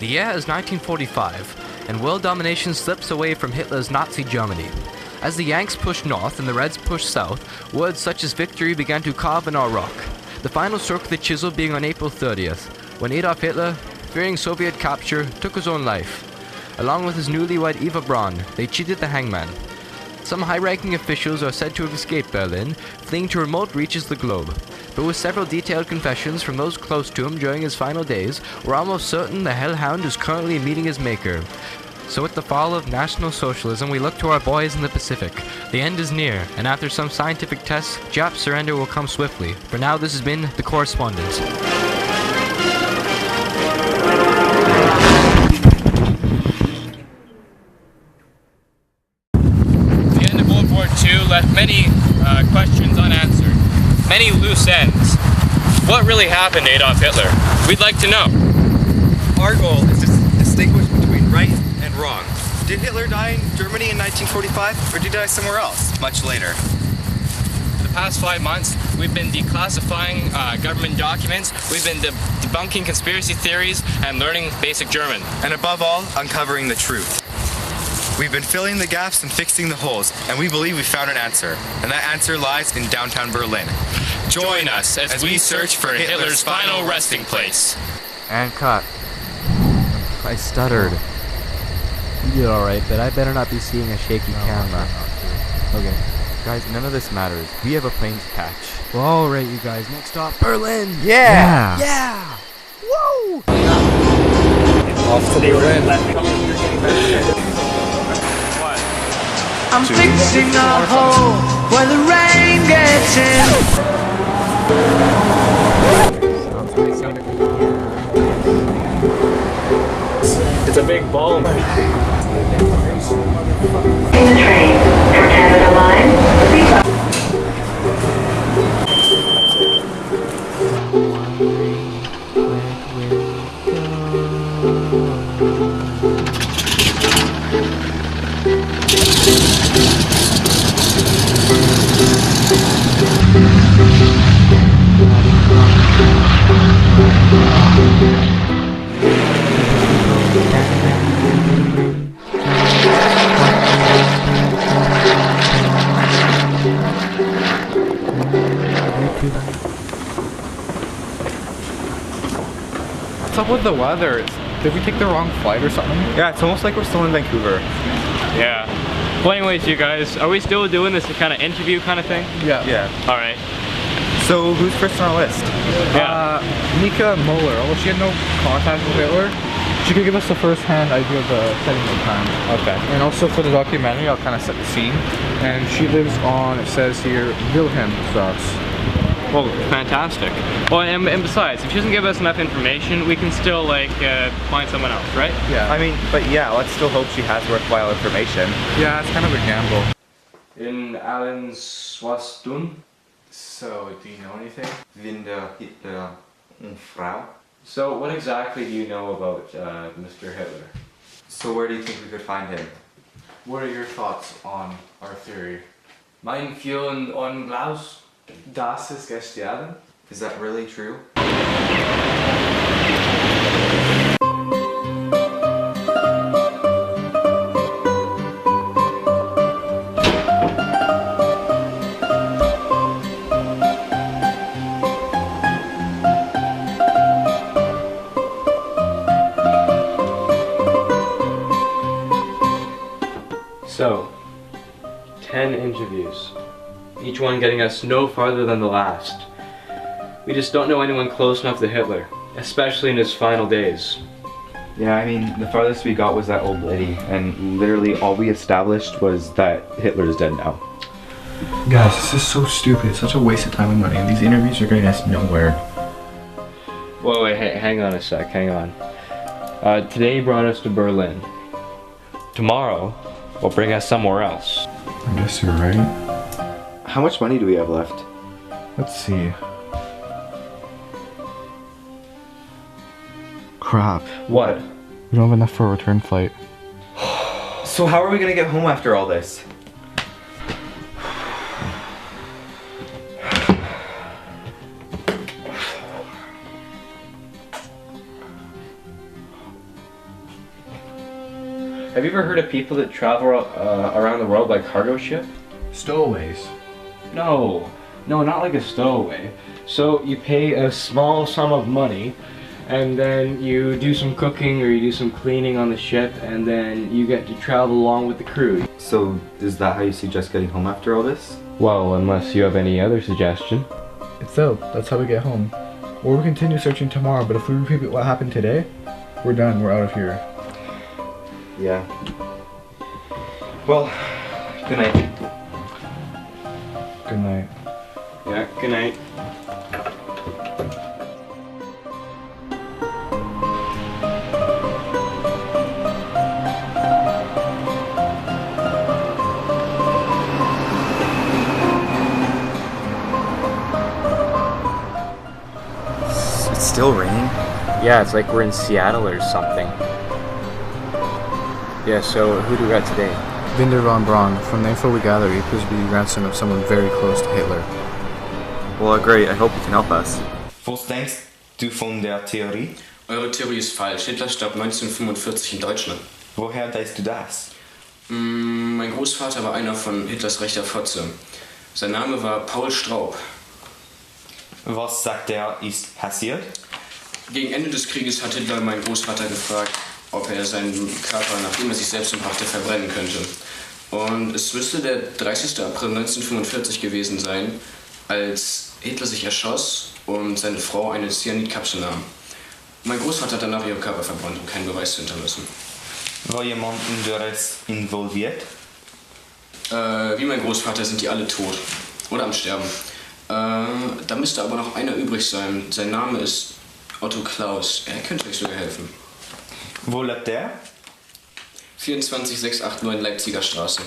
The year is 1945, and world domination slips away from Hitler's Nazi Germany. As the Yanks pushed north and the Reds pushed south, words such as victory began to carve in our rock. The final stroke of the chisel being on April 30th, when Adolf Hitler, fearing Soviet capture, took his own life. Along with his newlywed Eva Braun, they cheated the hangman. Some high-ranking officials are said to have escaped Berlin, fleeing to remote reaches of the globe. But with several detailed confessions from those close to him during his final days, we're almost certain the Hellhound is currently meeting his maker. So with the fall of National Socialism, we look to our boys in the Pacific. The end is near, and after some scientific tests, Jap surrender will come swiftly. For now, this has been The Correspondent. The end of World War II left many questions unanswered, many loose ends. What really happened to Adolf Hitler? We'd like to know. Our goal is to distinguish between right and wrong. Did Hitler die in Germany in 1945, or did he die somewhere else much later? For the past 5 months, we've been declassifying government documents, we've been debunking conspiracy theories, and learning basic German. And above all, uncovering the truth. We've been filling the gaps and fixing the holes, and we believe we found an answer. And that answer lies in downtown Berlin. Join us as we search for Hitler's final resting place. And cut. I stuttered. You did alright, but I better not be seeing a shaky camera. Okay. Guys, none of this matters. We have a plane to catch. Well, alright, you guys. Next stop, Berlin! Yeah! Yeah! Woo! Off to Berlin. I'm fixing a hole where the rain gets in. It's a big ball. In the train for Canada Line, What's up with the weather? Did we take the wrong flight or something? Yeah, it's almost like we're still in Vancouver. Yeah. Well, anyways, you guys, are we still doing this kind of interview kind of thing? Yeah. Yeah. Alright. So, who's first on our list? Mika Muller. Although she had no contact with Hitler, she could give us the first-hand idea of the setting of the time. Okay. And also for the documentary, I'll kind of set the scene. And she lives on, it says here, Wilhelmstrasse. Well, fantastic. Well, and besides, if she doesn't give us enough information, we can still, like, find someone else, right? Yeah. I mean, but yeah, let's still hope she has worthwhile information. Yeah, it's kind of a gamble. In Allen Swastun. So, do you know anything? Winde Hitler und Frau. So, what exactly do you know about Mr. Hitler? So where do you think we could find him? What are your thoughts on our theory? Mein Fühlen on Glaus. Das ist gestern. Is that really true? So, 10 interviews. Each one getting us no farther than the last. We just don't know anyone close enough to Hitler, especially in his final days. Yeah, I mean, the farthest we got was that old lady, and literally all we established was that Hitler is dead now. Guys, this is so stupid. It's such a waste of time and money, and these interviews are getting us nowhere. Wait, hang on a sec, hang on. Today you brought us to Berlin. Tomorrow will bring us somewhere else. I guess you're right. How much money do we have left? Let's see. Crap. What? We don't have enough for a return flight. So how are we gonna get home after all this? Have you ever heard of people that travel around the world by cargo ship? Stowaways. No, not like a stowaway. So you pay a small sum of money, and then you do some cooking or you do some cleaning on the ship, and then you get to travel along with the crew. So, is that how you suggest getting home after all this? Well, unless you have any other suggestion. It's so. That's how we get home. Or we continue searching tomorrow, but if we repeat what happened today, we're done. We're out of here. Yeah. Well, good night. Good night. Yeah, good night. It's still raining. Yeah, it's like we're in Seattle or something. Yeah, so who do we got today? Vinder von Braun. From the info we gather, he appears to be the grandson of someone very close to Hitler. Well, great. I hope you can help us. Was denkst du von der Theorie? Eure Theorie ist falsch. Hitler starb 1945 in Deutschland. Woher weißt du das? Mein Großvater war einer von Hitlers rechter Fotze. Sein Name war Paul Straub. Was sagt er, ist passiert? Gegen Ende des Krieges hat Hitler meinen Großvater gefragt, ob er seinen Körper, nachdem er sich selbst umbrachte, verbrennen könnte. Und es müsste der 30. April 1945 gewesen sein, als Hitler sich erschoss und seine Frau eine Cyanidkapsel nahm. Mein Großvater hat danach ihren Körper verbrannt, um keinen Beweis zu hinterlassen. War jemand anderes involviert? Wie mein Großvater sind die alle tot oder am Sterben. Da müsste aber noch einer übrig sein. Sein Name ist Otto Klaus. Er könnte euch sogar helfen. Wo lebt der? 24689 Leipziger Straße.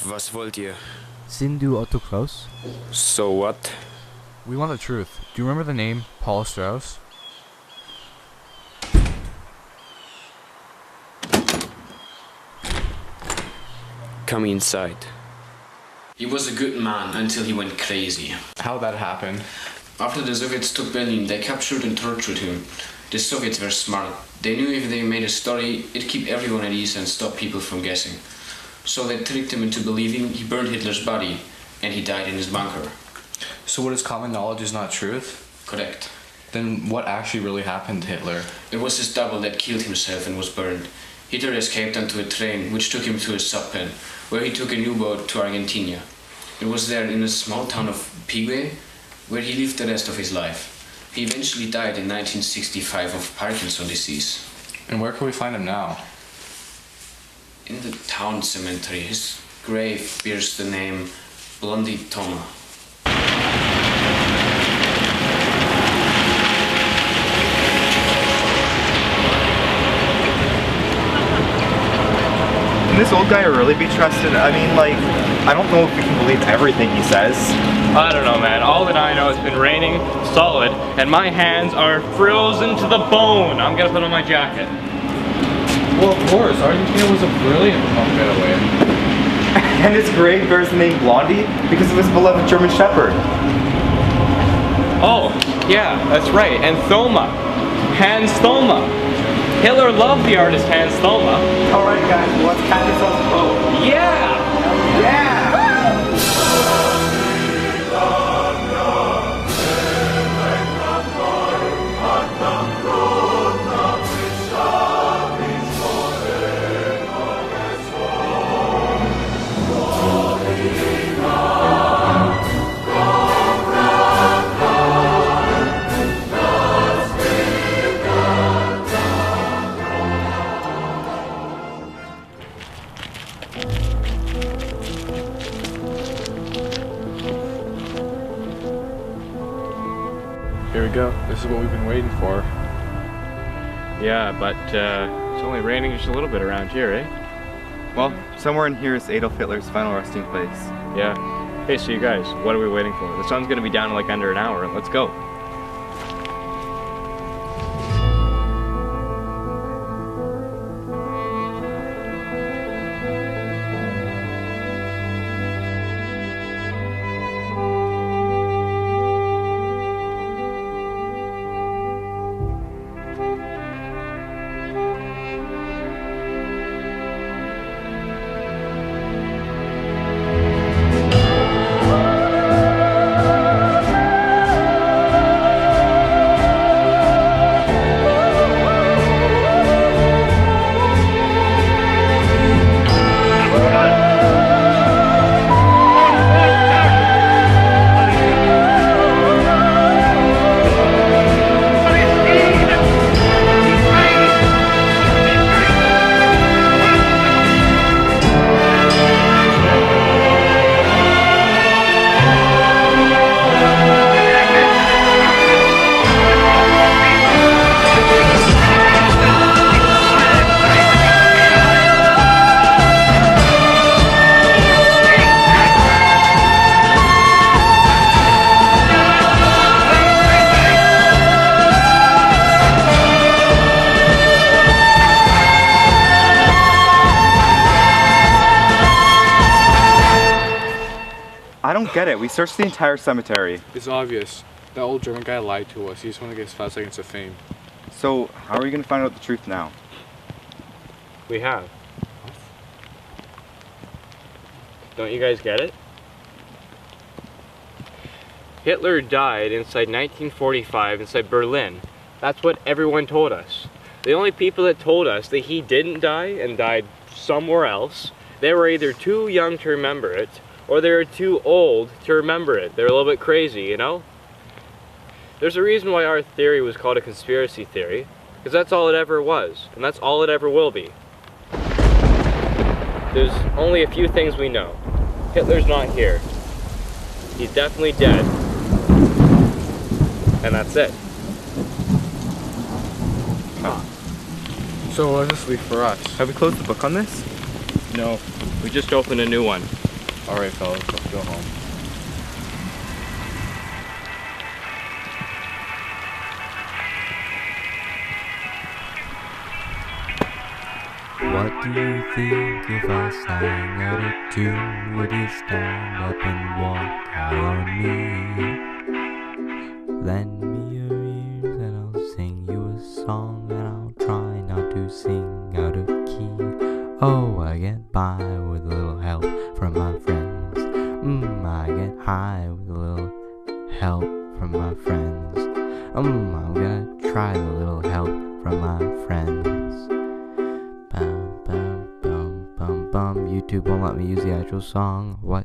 Was wollt ihr? Sind du Otto Klaus? So what? We want the truth. Do you remember the name Paul Strauss? Come inside. He was a good man until he went crazy. How that happened? After the Soviets took Berlin, they captured and tortured him. The Soviets were smart. They knew if they made a story, it'd keep everyone at ease and stop people from guessing. So they tricked him into believing he burned Hitler's body, and he died in his bunker. So what is common knowledge is not truth? Correct. Then what actually really happened to Hitler? It was his double that killed himself and was burned. Hitler escaped onto a train, which took him to a subpen, where he took a new boat to Argentina. It was there in a small town of Pigue, where he lived the rest of his life. He eventually died in 1965 of Parkinson's disease. And where can we find him now? In the town cemetery, his grave bears the name Blondie Toma. Can this old guy really be trusted? I mean, like, I don't know if we can believe everything he says. I don't know, man. All that I know, it's been raining solid, and my hands are frozen to the bone. I'm gonna put on my jacket. Well, of course. Argentina was a brilliant punk getaway. And his grave bears the name Blondie because of his beloved German Shepherd. Oh, yeah, that's right. And Thoma. Hans Thoma. Hitler loved the artist Hans Thoma. Alright guys, let's catch ourselves a boat. Yeah! Yeah! Here we go. This is what we've been waiting for. Yeah, but it's only raining just a little bit around here, eh? Well, somewhere in here is Adolf Hitler's final resting place. Yeah. Hey, so you guys, what are we waiting for? The sun's gonna be down in like under an hour. Let's go. get it. We searched the entire cemetery. It's obvious. That old German guy lied to us. He just wanted to get 5 seconds of fame. So, how are we going to find out the truth now? We have. Don't you guys get it? Hitler died inside 1945 inside Berlin. That's what everyone told us. The only people that told us that he didn't die and died somewhere else, they were either too young to remember it, or they were too old to remember it. They're a little bit crazy, you know? There's a reason why our theory was called a conspiracy theory, because that's all it ever was, and that's all it ever will be. There's only a few things we know. Hitler's not here. He's definitely dead. And that's it. So what does this leave for us? Have we closed the book on this? No, we just opened a new one. Alright, fellas, let's go home. What do you think if I sang out a tune? Would you stand up and walk out on me? Lend me your ears and I'll sing you a song, and I'll try not to sing out of key. Oh, I get by with a little help from my friends. I get high with a little help from my friends. I'm gonna try the little help from my friends. Bum, bum, bum, bum, bum. YouTube won't let me use the actual song. What?